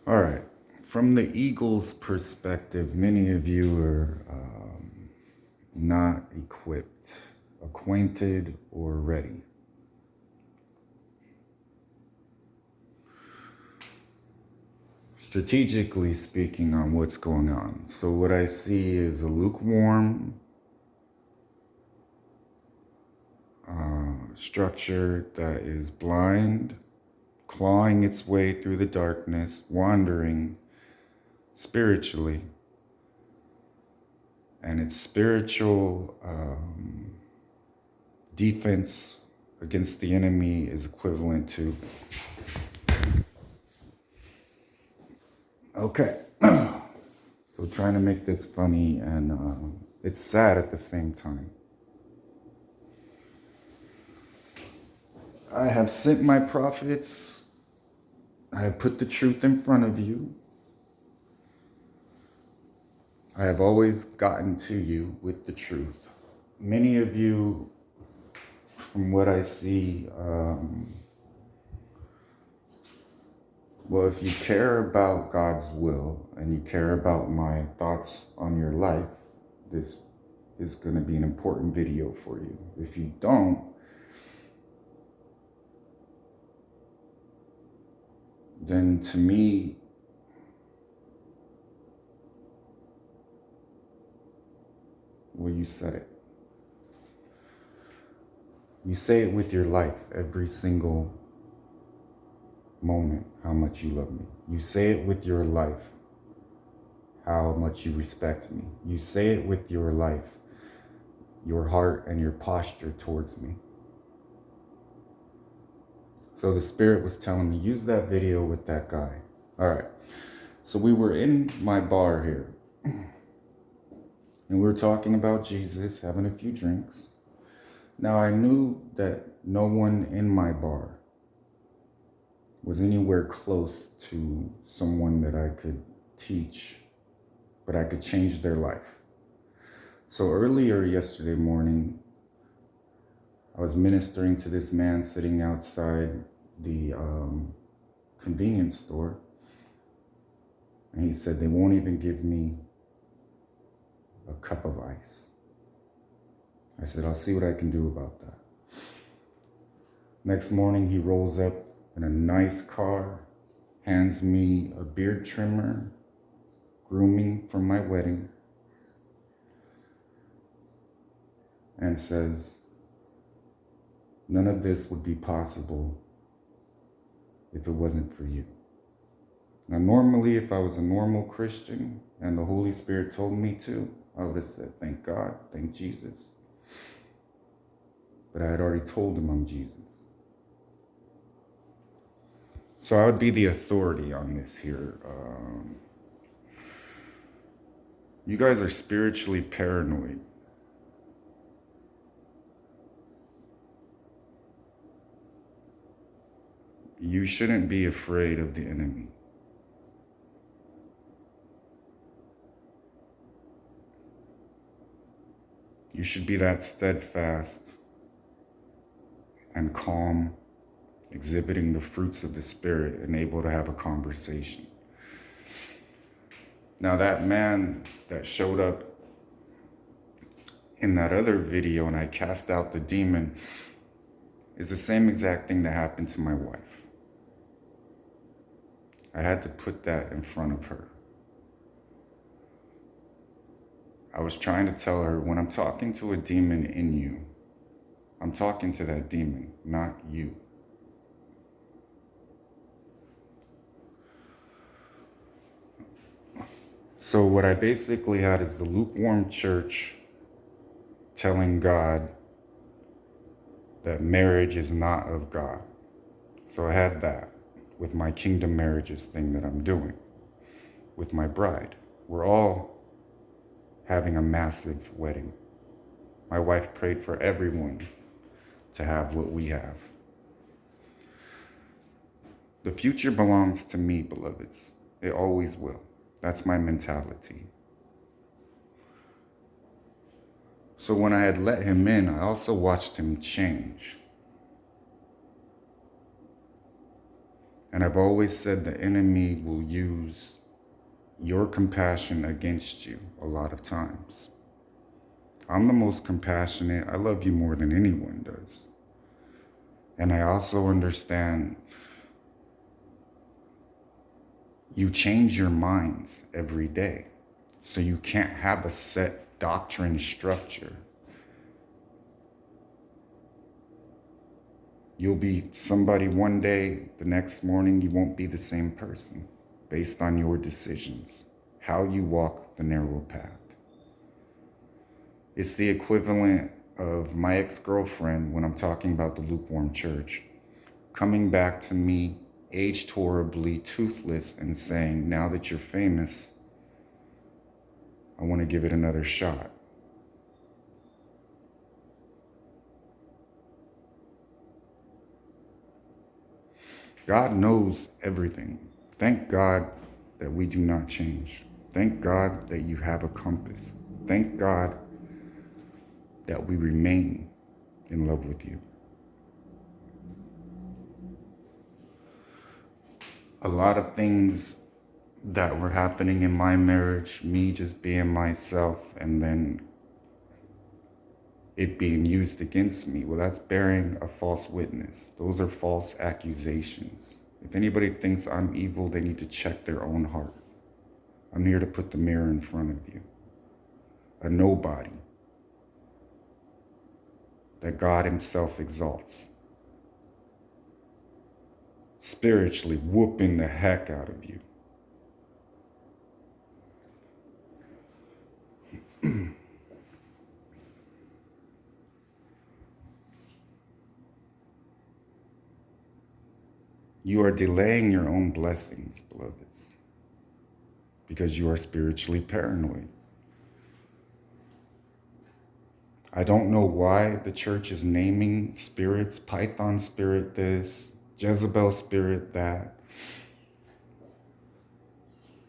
All right. From the eagle's perspective, many of you are not equipped, acquainted, or ready. Strategically speaking on what's going on. So what I see is a lukewarm structure that is blind, clawing its way through the darkness, wandering spiritually. And its spiritual defense against the enemy is equivalent to, okay, so trying to make this funny and it's sad at the same time. I have sent my prophets. I have put the truth in front of you. I have always gotten to you with the truth. Many of you, from what I see, well, if you care about God's will and you care about my thoughts on your life, this is going to be an important video for you. If you don't, then to me, well, you said it. You say it with your life every single moment, how much you love me. You say it with your life, how much you respect me. You say it with your life, your heart and your posture towards me. So the Spirit was telling me, use that video with that guy. All right. So we were in my bar here. And we were talking about Jesus, having a few drinks. Now I knew that no one in my bar was anywhere close to someone that I could teach, but I could change their life. So earlier yesterday morning, I was ministering to this man sitting outside the convenience store. And he said, they won't even give me a cup of ice. I said, I'll see what I can do about that. Next morning, he rolls up in a nice car, hands me a beard trimmer, grooming for my wedding, and says, none of this would be possible if it wasn't for you. Now, normally, if I was a normal Christian and the Holy Spirit told me to, I would have said, thank God, thank Jesus. But I had already told him I'm Jesus. So I would be the authority on this here. You guys are spiritually paranoid. You shouldn't be afraid of the enemy. You should be that steadfast and calm, exhibiting the fruits of the Spirit and able to have a conversation. Now that man that showed up in that other video and I cast out the demon is the same exact thing that happened to my wife. I had to put that in front of her. I was trying to tell her, when I'm talking to a demon in you, I'm talking to that demon, not you. So what I basically had is the lukewarm church telling God that marriage is not of God. So I had that with my kingdom marriages thing that I'm doing with my bride. We're all having a massive wedding. My wife prayed for everyone to have what we have. The future belongs to me, beloveds. It always will. That's my mentality. So when I had let him in, I also watched him change. And I've always said the enemy will use your compassion against you a lot of times. I'm the most compassionate. I love you more than anyone does. And I also understand you change your minds every day. So you can't have a set doctrine structure. You'll be somebody one day, the next morning you won't be the same person based on your decisions, how you walk the narrow path. It's the equivalent of my ex-girlfriend, when I'm talking about the lukewarm church, coming back to me, aged horribly, toothless, and saying, now that you're famous, I want to give it another shot. God knows everything. Thank God that we do not change. Thank God that you have a compass. Thank God that we remain in love with you. A lot of things that were happening in my marriage, me just being myself, and then it being used against me, well, that's bearing a false witness. Those are false accusations. If anybody thinks I'm evil, they need to check their own heart. I'm here to put the mirror in front of you. A nobody that God himself exalts. Spiritually whooping the heck out of you. You are delaying your own blessings, beloveds, because you are spiritually paranoid. I don't know why the church is naming spirits, Python spirit this, Jezebel spirit that.